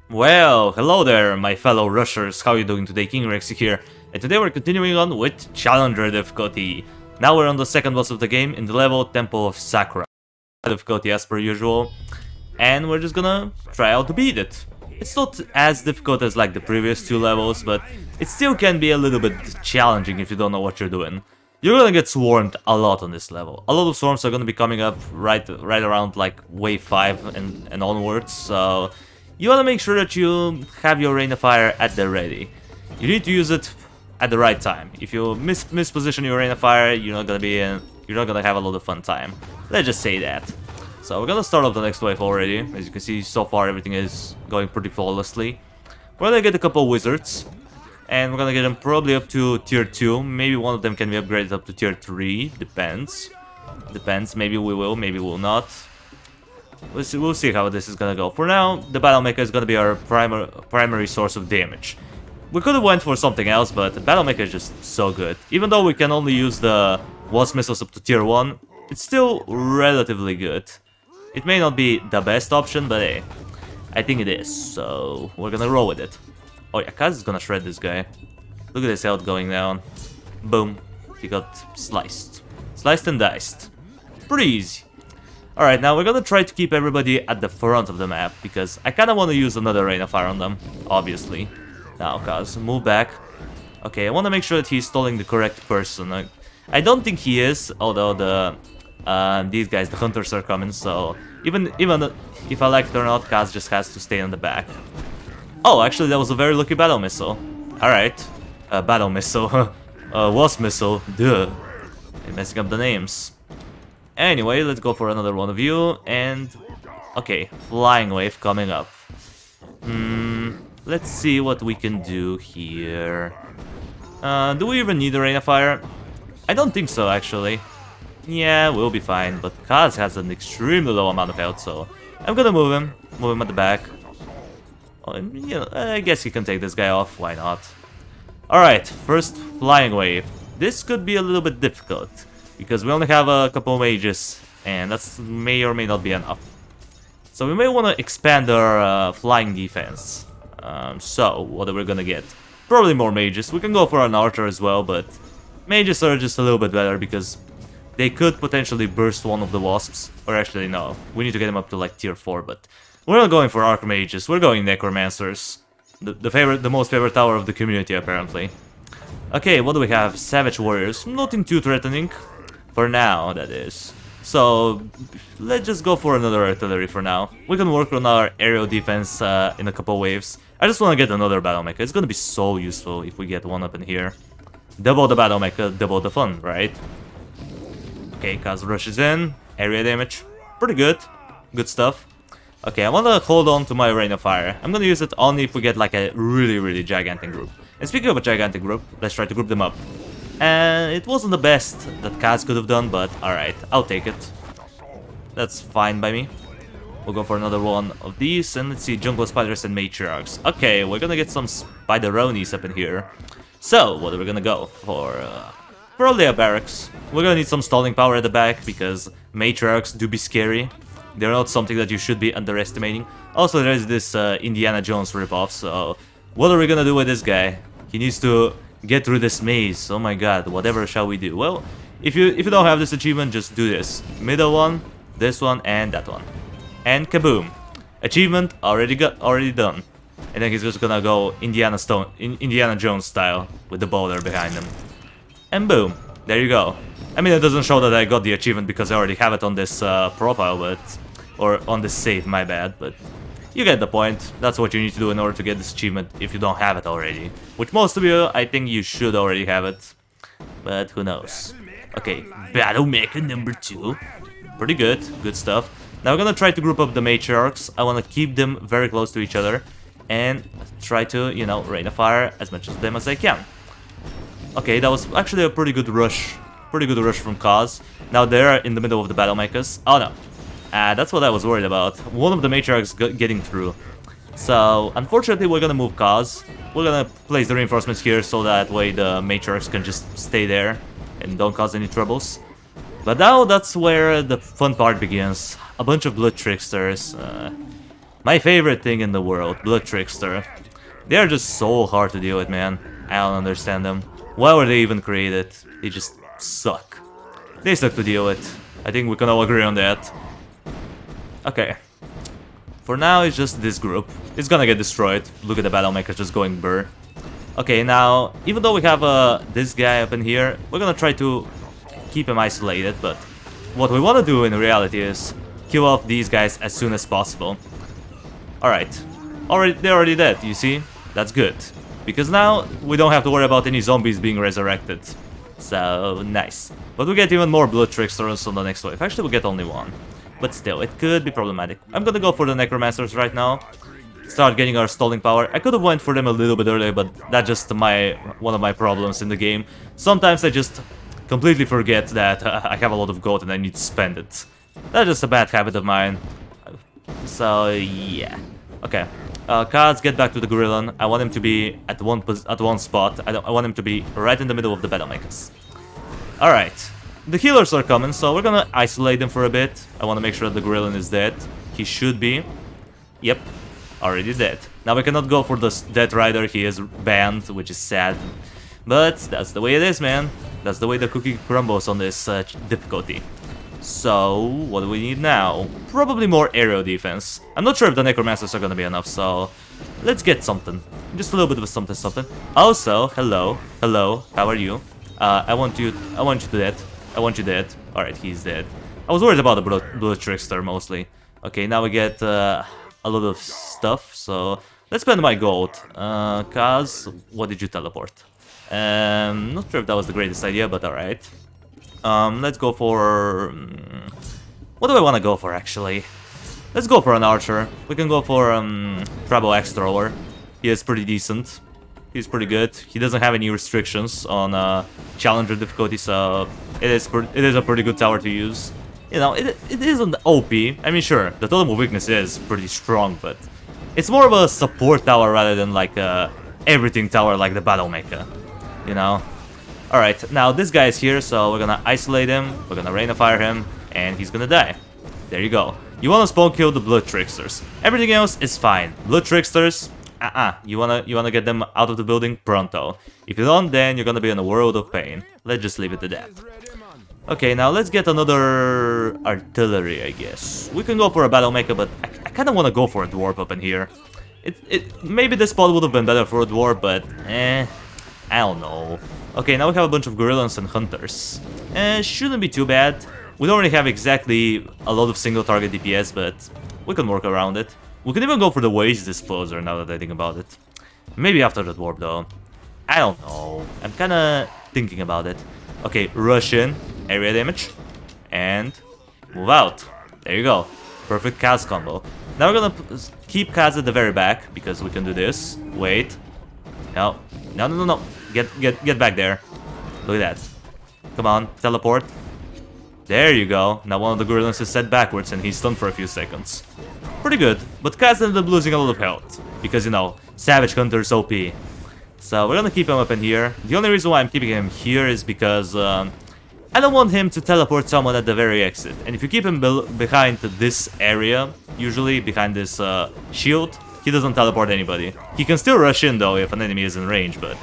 Well, hello there, my fellow rushers. How are you doing today? King Rexy here, and today we're continuing on with Challenger difficulty. Now we're on the second boss of the game in the level Temple of Sakura difficulty as per usual, and we're just gonna try out to beat it. It's not as difficult as like the previous two levels, but it still can be a little bit challenging if you don't know what you're doing. You're gonna get swarmed a lot on this level. A lot of swarms are gonna be coming up right around like wave 5 and onwards, so you want to make sure that you have your Rain of Fire at the ready. You need to use it at the right time. If you misposition your Rain of Fire, you're not gonna have a lot of fun time. Let's just say that. So we're gonna start off the next wave already. As you can see, so far everything is going pretty flawlessly. We're gonna get a couple wizards, and we're gonna get them probably up to tier 2. Maybe one of them can be upgraded up to tier 3. Depends. Maybe we will, maybe we'll not. We'll see how this is gonna go. For now, the Battle Maker is gonna be our primary source of damage. We could have went for something else, but the Battle Maker is just so good. Even though we can only use the Wasp Missiles up to tier 1, it's still relatively good. It may not be the best option, but hey, I think it is, so we're gonna roll with it. Oh yeah, Kaz is gonna shred this guy. Look at his health going down. Boom. He got sliced. Sliced and diced. Pretty easy. Alright, now we're gonna try to keep everybody at the front of the map, because I kinda wanna use another Rain of Fire on them, obviously. Now, Kaz, move back. Okay, I wanna make sure that he's stalling the correct person. I don't think he is, although these guys, the hunters, are coming, so even if I like it or not, Kaz just has to stay on the back. Oh, actually that was a very lucky battle missile. Alright, battle missile, wasp missile, duh. I'm messing up the names. Anyway, let's go for another one of you, and... okay, flying wave coming up. Let's see what we can do here. Do we even need a Rain of Fire? I don't think so, actually. Yeah, we'll be fine, but Kaz has an extremely low amount of health, so I'm gonna move him at the back. Oh, you know, I guess he can take this guy off, why not? Alright, first flying wave. This could be a little bit difficult, because we only have a couple mages, and that may or may not be enough. So we may want to expand our flying defense. So, what are we gonna get? Probably more mages. We can go for an archer as well, but mages are just a little bit better, because they could potentially burst one of the wasps. Or actually, no. We need to get them up to like tier 4, but we're not going for archmages. We're going necromancers. The most favorite tower of the community, apparently. Okay, what do we have? Savage warriors. Nothing too threatening. For now, that is. So, let's just go for another artillery for now. We can work on our aerial defense in a couple waves. I just want to get another battle mecha. It's gonna be so useful if we get one up in here. Double the battle mecha, double the fun, right? Okay, Kaz rushes in. Area damage. Pretty good. Good stuff. Okay, I want to hold on to my Rain of Fire. I'm gonna use it only if we get like a really gigantic group. And speaking of a gigantic group, let's try to group them up. And it wasn't the best that Kaz could have done, but alright, I'll take it. That's fine by me. We'll go for another one of these, and let's see, Jungle Spiders and Matriarchs. Okay, we're gonna get some Spideronis up in here. So, what are we gonna go for? Probably a barracks. We're gonna need some stalling power at the back, because Matriarchs do be scary. They're not something that you should be underestimating. Also, there's this Indiana Jones ripoff, so... what are we gonna do with this guy? He needs to get through this maze. Oh my god, whatever shall we do? Well, if you don't have this achievement, just do this. Middle one, this one, and that one. And kaboom. Achievement already done. And then he's just gonna go Indiana Jones style with the boulder behind him. And boom, there you go. I mean, it doesn't show that I got the achievement because I already have it on this profile, but... or on this save, my bad, but... you get the point. That's what you need to do in order to get this achievement if you don't have it already. Which most of you, I think you should already have it. But who knows. Okay, Battle Mecha number 2. Pretty good. Good stuff. Now we're gonna try to group up the Matriarchs. I wanna keep them very close to each other. And try to, you know, Rain of Fire as much of them as I can. Okay, that was actually a pretty good rush. Pretty good rush from Kaz. Now they're in the middle of the Battle Mechas. Oh no. That's what I was worried about. One of the Matriarchs getting through. So, unfortunately, we're gonna move Kaz. We're gonna place the reinforcements here so that way the Matriarchs can just stay there and don't cause any troubles. But now that's where the fun part begins. A bunch of blood tricksters. My favorite thing in the world, Blood Trickster. They're just so hard to deal with, man. I don't understand them. Why were they even created? They just suck. They suck to deal with. I think we can all agree on that. Okay. For now, it's just this group. It's gonna get destroyed. Look at the Battle Maker just going burr. Okay, now, even though we have this guy up in here, we're gonna try to keep him isolated, but what we want to do in reality is kill off these guys as soon as possible. Alright. They're already dead, you see? That's good. Because now, we don't have to worry about any zombies being resurrected. So, nice. But we get even more Blood Tricksters on the next wave. Actually, we get only one. But still, it could be problematic. I'm gonna go for the Necromancers right now. Start getting our stalling power. I could have went for them a little bit earlier, but that's just one of my problems in the game. Sometimes I just completely forget that I have a lot of gold and I need to spend it. That's just a bad habit of mine. So, yeah. Okay. Kaz, get back to the Gorillan. I want him to be at one spot. I want him to be right in the middle of the Battle Makers. Alright. The healers are coming, so we're gonna isolate them for a bit. I want to make sure the Gorillan is dead. He should be. Yep. Already dead. Now we cannot go for the Death Rider. He is banned, which is sad. But that's the way it is, man. That's the way the cookie crumbles on this difficulty. So, what do we need now? Probably more aerial defense. I'm not sure if the Necromancers are gonna be enough, so let's get something. Just a little bit of something. Also, hello, how are you? I want you dead. I want you dead. Alright, he's dead. I was worried about the Blood Trickster mostly. Okay, now we get a lot of stuff, so let's spend my gold. Kaz, what did you teleport? Not sure if that was the greatest idea, but alright. Let's go for... what do I want to go for, actually? Let's go for an archer. We can go for Treble Axe Thrower. He is pretty decent. He's pretty good. He doesn't have any restrictions on challenger difficulty, so it is a pretty good tower to use. You know, it isn't OP. I mean, sure, the totem of weakness is pretty strong, but it's more of a support tower rather than like a everything tower like the Battle Maker. You know? Alright, now this guy is here, so we're gonna isolate him, we're gonna Rain of Fire him, and he's gonna die. There you go. You wanna spawn kill the Blood Tricksters. Everything else is fine. Blood Tricksters, you wanna get them out of the building pronto. If you don't, then you're gonna be in a world of pain. Let's just leave it to that. Okay, now let's get another artillery, I guess. We can go for a Battle Maker, but I kinda wanna go for a Dwarf up in here. Maybe this spot would have been better for a Dwarf, but I don't know. Okay, now we have a bunch of Gorillans and Hunters. Shouldn't be too bad. We don't really have exactly a lot of single target DPS, but we can work around it. We can even go for the Wage Disposer now that I think about it. Maybe after the Dwarf though. I don't know. I'm kinda thinking about it. Okay, rush in, area damage, and move out. There you go. Perfect Kaz combo. Now we're gonna keep Kaz at the very back, because we can do this. Wait. No. No. Get back there. Look at that. Come on, teleport. There you go. Now one of the Gorillans is set backwards and he's stunned for a few seconds. Pretty good, but Kaz ended up losing a lot of health. Because, you know, Savage Hunter's OP. So we're gonna keep him up in here. The only reason why I'm keeping him here is because I don't want him to teleport someone at the very exit. And if you keep him behind this area, usually behind this shield, he doesn't teleport anybody. He can still rush in though if an enemy is in range, but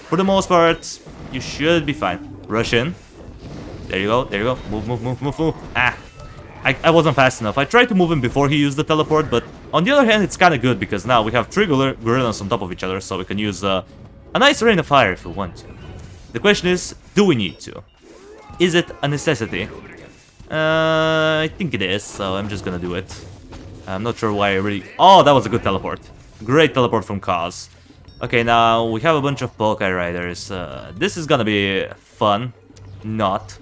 for the most part, you should be fine. Rush in. There you go. Move. I wasn't fast enough. I tried to move him before he used the teleport, but on the other hand, it's kind of good because now we have three Gorillans on top of each other, so we can use a nice Rain of Fire if we want to. The question is, do we need to? Is it a necessity? I think it is, so I'm just gonna do it. I'm not sure why I really... Oh, that was a good teleport. Great teleport from Kaz. Okay, now we have a bunch of Polkai Riders. This is gonna be fun. Not.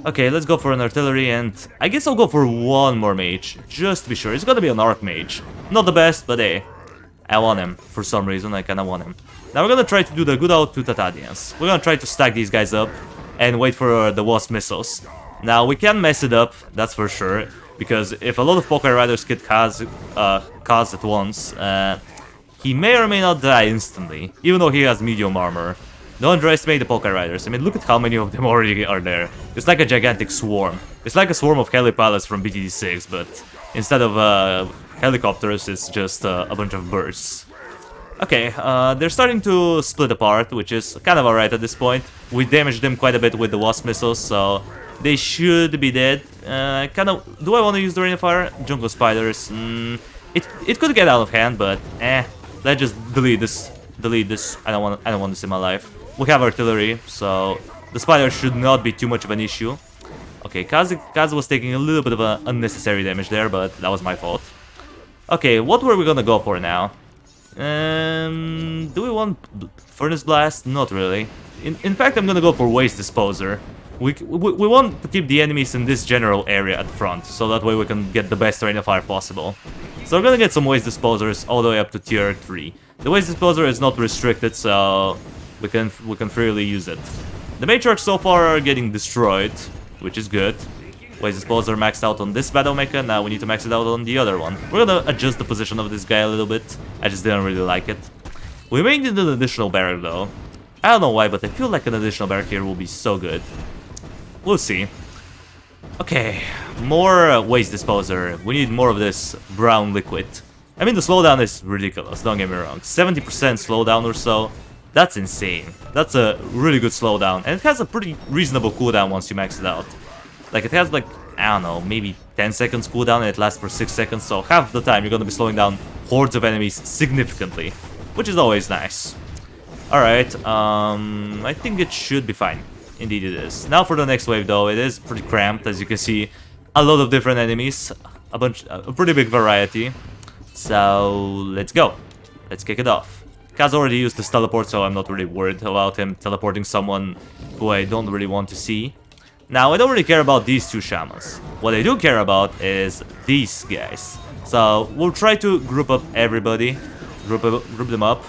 Okay, let's go for an artillery, and I guess I'll go for one more mage, just to be sure. It's gonna be an Archmage. Not the best, but hey, I want him. For some reason, I kinda want him. Now we're gonna try to do the good old Tutata dance. We're gonna try to stack these guys up and wait for the Wasp missiles. Now, we can mess it up, that's for sure, because if a lot of Polkai Riders get Kaz at once, he may or may not die instantly, even though he has medium armor. Don't underestimate the Polkai Riders. I mean, look at how many of them already are there. It's like a gigantic swarm. It's like a swarm of Heli Pilots from BTD6, but instead of helicopters, it's just a bunch of bursts. Okay, they're starting to split apart, which is kind of alright at this point. We damaged them quite a bit with the Wasp missiles, so they should be dead. Do I want to use the Rain of Fire? Jungle Spiders, it could get out of hand, but let's just delete this. Delete this. I don't want this in my life. We have artillery, so the spider should not be too much of an issue. Okay, Kaz was taking a little bit of unnecessary damage there, but that was my fault. Okay, what were we gonna go for now? Do we want Furnace Blast? Not really. In fact, I'm gonna go for Waste Disposer. We want to keep the enemies in this general area at the front, so that way we can get the best Rain of Fire possible. So we're gonna get some Waste Disposers all the way up to tier 3. The Waste Disposer is not restricted, so we can freely use it. The Matriarchs so far are getting destroyed, which is good. Waste Disposer maxed out on this Battle Mecha, now we need to max it out on the other one. We're gonna adjust the position of this guy a little bit. I just didn't really like it. We may need an additional barrack though. I don't know why, but I feel like an additional barrack here will be so good. We'll see. Okay, more Waste Disposer. We need more of this brown liquid. I mean, the slowdown is ridiculous, don't get me wrong. 70% slowdown or so. That's insane. That's a really good slowdown. And it has a pretty reasonable cooldown once you max it out. Like, it has like, I don't know, maybe 10 seconds cooldown and it lasts for 6 seconds. So half the time you're gonna be slowing down hordes of enemies significantly. Which is always nice. Alright, I think it should be fine. Indeed it is. Now for the next wave though, it is pretty cramped, as you can see. A lot of different enemies. A pretty big variety. So, let's go. Let's kick it off. Kaz already used his teleport, so I'm not really worried about him teleporting someone who I don't really want to see. Now, I don't really care about these two shamans. What I do care about is these guys. So, we'll try to group up everybody. Group them up.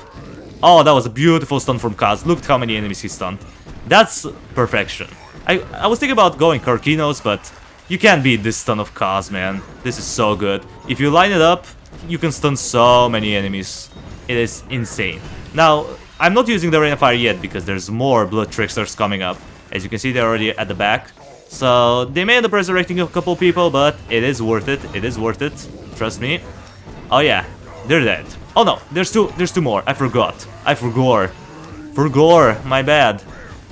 Oh, that was a beautiful stun from Kaz. Look at how many enemies he stunned. That's perfection. I was thinking about going Karkinos, but you can't beat this stun of Kaz, man. This is so good. If you line it up, you can stun so many enemies. It is insane. Now, I'm not using the Rain of Fire yet because there's more Blood Tricksters coming up. As you can see, they're already at the back. So, they may end up resurrecting a couple people, but it is worth it. It is worth it. Trust me. Oh yeah, they're dead. Oh no, there's two more. I forgot. Forgore, my bad.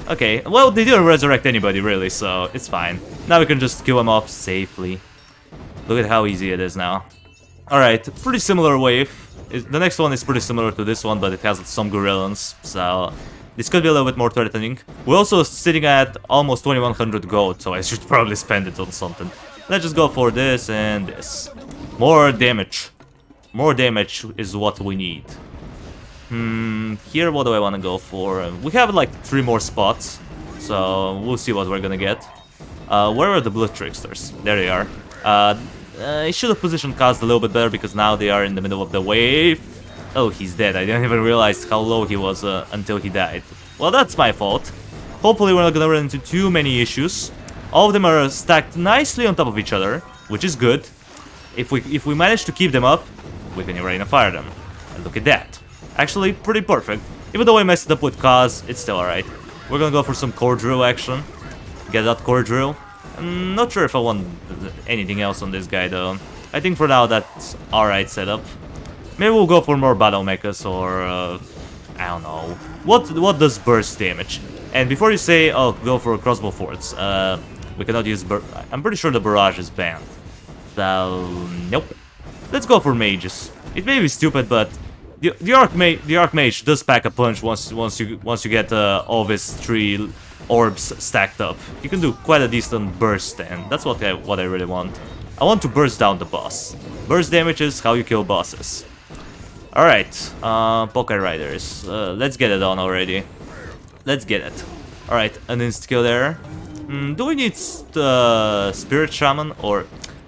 Okay, well, they didn't resurrect anybody, really, so it's fine. Now we can just kill them off safely. Look at how easy it is now. Alright, pretty similar wave. The next one is pretty similar to this one, but it has some Gorillons, so this could be a little bit more threatening. We're also sitting at almost 2100 gold, so I should probably spend it on something. Let's just go for this and this. More damage. More damage is what we need. Here what do I want to go for? We have like 3 more spots, so we'll see what we're gonna get. Where are the Blood Tricksters? There they are. I should have positioned Kaz a little bit better because now they are in the middle of the wave. Oh, he's dead. I didn't even realize how low he was until he died. Well, that's my fault. Hopefully we're not gonna run into too many issues. All of them are stacked nicely on top of each other, which is good. If we manage to keep them up, we can Rain of Fire them. And look at that. Actually, pretty perfect. Even though I messed it up with Kaz, it's still alright. We're gonna go for some Core Drill action. Get that Core Drill. I'm not sure if I want anything else on this guy though. I think for now that's alright setup. Maybe we'll go for more Battle Mechas or I don't know. What does burst damage? And before you say, oh, go for Crossbow Forts, we cannot use I'm pretty sure the Barrage is banned. So, nope. Let's go for Mages. It may be stupid, but the Archmage does pack a punch once you get all of his 3 orbs stacked up. You can do quite a decent burst, and that's what I really want. I want to burst down the boss. Burst damage is how you kill bosses. Alright, Poké Riders. Let's get it on already. Let's get it. Alright, an insta-kill there. Do we need Spirit Shaman or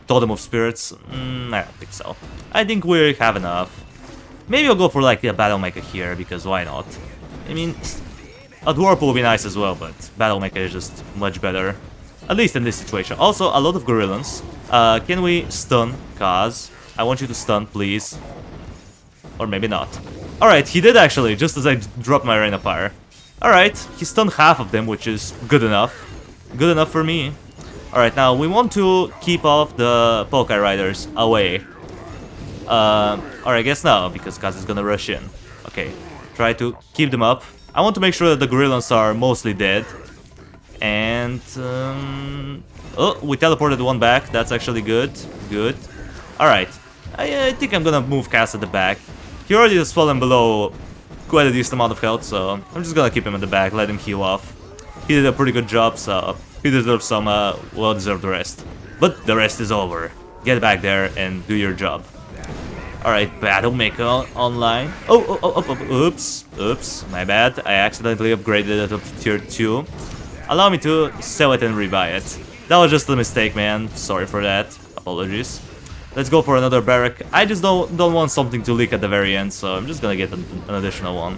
Totem of Spirits? I don't think so. I think we have enough. Maybe I'll go for like a Battle Mecha here, because why not? I mean, a Dwarf will be nice as well, but Battle Mecha is just much better. At least in this situation. Also, a lot of Gorillons. Can we stun Kaz? I want you to stun, please. Or maybe not. Alright, he did actually, just as I dropped my Rain of Fire. Alright, he stunned half of them, which is good enough. Good enough for me. Alright, now we want to keep off the Poké Riders away. Or I guess no, because Kaz is gonna rush in. Okay, try to keep them up. I want to make sure that the Gorillons are mostly dead. And, oh, we teleported one back. That's actually good. Good. Alright. I think I'm gonna move Kaz at the back. He already has fallen below quite a decent amount of health, so I'm just gonna keep him at the back, let him heal off. He did a pretty good job, so he deserves some well-deserved rest. But the rest is over. Get back there and do your job. Alright, Battle Maker online. Oops, my bad. I accidentally upgraded it up to tier 2. Allow me to sell it and rebuy it. That was just a mistake, man. Sorry for that. Apologies. Let's go for another barrack. I just don't want something to leak at the very end, so I'm just gonna get an additional one.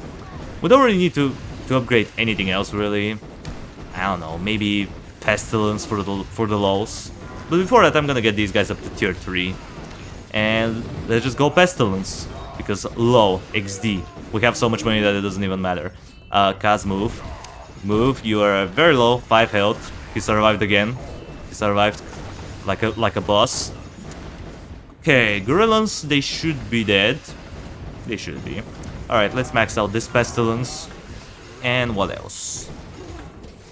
We don't really need to upgrade anything else, really. I don't know, maybe Pestilence for the lows. But before that, I'm gonna get these guys up to tier 3. And let's just go Pestilence. Because low, XD. We have so much money that it doesn't even matter. Kaz, move. Move, you are very low, 5 health. He survived again. He survived like a boss. Okay, Gorillons, they should be dead. They should be. Alright, let's max out this Pestilence. And what else?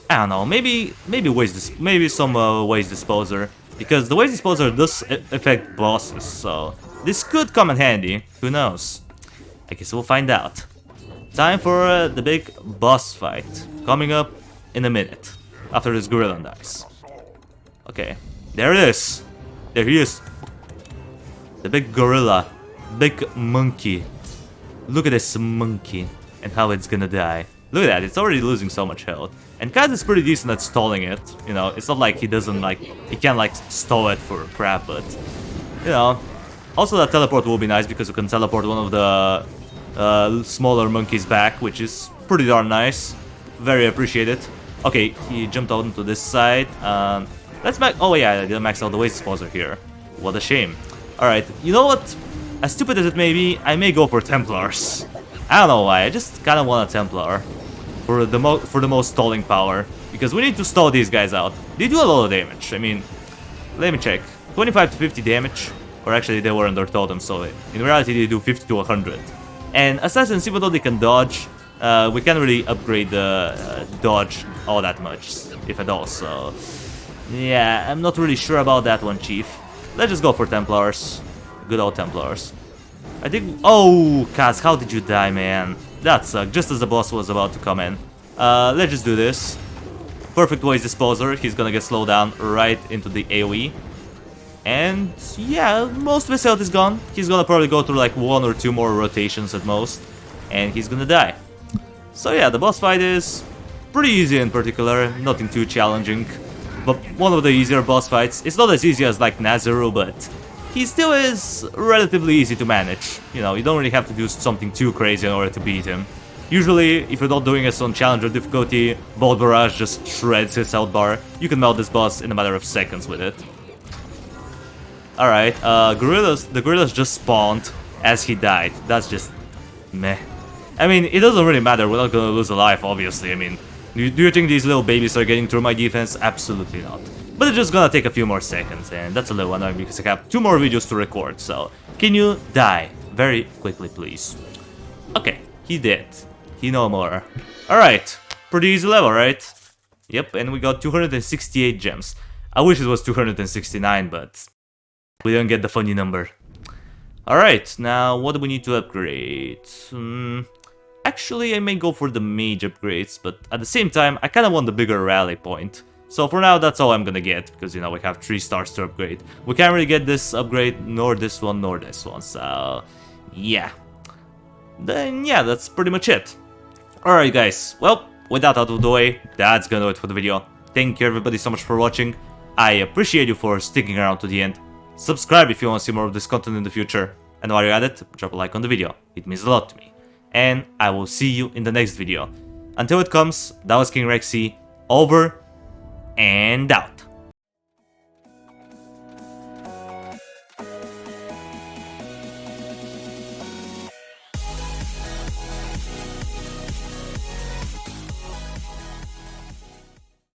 I don't know, maybe some Waste Disposer. Because the Waste Disposer does affect bosses, so this could come in handy. Who knows? I guess we'll find out. Time for the big boss fight. Coming up in a minute. After this Gorillon dies. Okay, there it is. There he is. The big gorilla. Big monkey. Look at this monkey. And how it's gonna die. Look at that, it's already losing so much health. And Kaz is pretty decent at stalling it. You know, it's not like he doesn't he can't stall it for crap, but you know. Also that teleport will be nice because you can teleport one of the smaller monkeys back, which is pretty darn nice. Very appreciated. Okay, he jumped out into this side. Let's max. Oh yeah, I didn't max out the Waste Disposer here. What a shame. Alright, you know what? As stupid as it may be, I may go for Templars. I don't know why, I just kinda want a Templar. For the most stalling power. Because we need to stall these guys out. They do a lot of damage. I mean, let me check. 25 to 50 damage. Or actually they were under totem, so in reality they do 50 to 100. And Assassins, even though they can dodge, we can't really upgrade the dodge all that much, if at all, so yeah, I'm not really sure about that one, Chief. Let's just go for Templars. Good old Templars. I think... Oh, Kaz, how did you die, man? That sucked, just as the boss was about to come in. Let's just do this. Perfect Waste Disposer, he's gonna get slowed down right into the AoE. And yeah, most of his health is gone. He's gonna probably go through like 1 or 2 more rotations at most. And he's gonna die. So yeah, the boss fight is pretty easy in particular, nothing too challenging. But one of the easier boss fights. It's not as easy as like Nazaru, but he still is relatively easy to manage. You know, you don't really have to do something too crazy in order to beat him. Usually, if you're not doing it on Challenger difficulty, Bolt Barrage just shreds his health bar. You can melt this boss in a matter of seconds with it. Alright, the Gorillas just spawned as he died. That's just meh. I mean, it doesn't really matter, we're not gonna lose a life, obviously. I mean, do you think these little babies are getting through my defense? Absolutely not. But it's just gonna take a few more seconds, and that's a little annoying because I have 2 more videos to record, so can you die very quickly, please? Okay, he did. He no more. Alright, pretty easy level, right? Yep, and we got 268 gems. I wish it was 269, but we don't get the funny number. Alright, now what do we need to upgrade? Actually, I may go for the mage upgrades, but at the same time, I kind of want the bigger rally point. So for now, that's all I'm gonna get, because, you know, we have 3 stars to upgrade. We can't really get this upgrade, nor this one, so yeah. Then yeah, that's pretty much it. Alright guys, well, with that out of the way, that's gonna do it for the video. Thank you everybody so much for watching. I appreciate you for sticking around to the end. Subscribe if you want to see more of this content in the future. And while you're at it, drop a like on the video, it means a lot to me. And I will see you in the next video. Until it comes, that was King Rexy, over and out.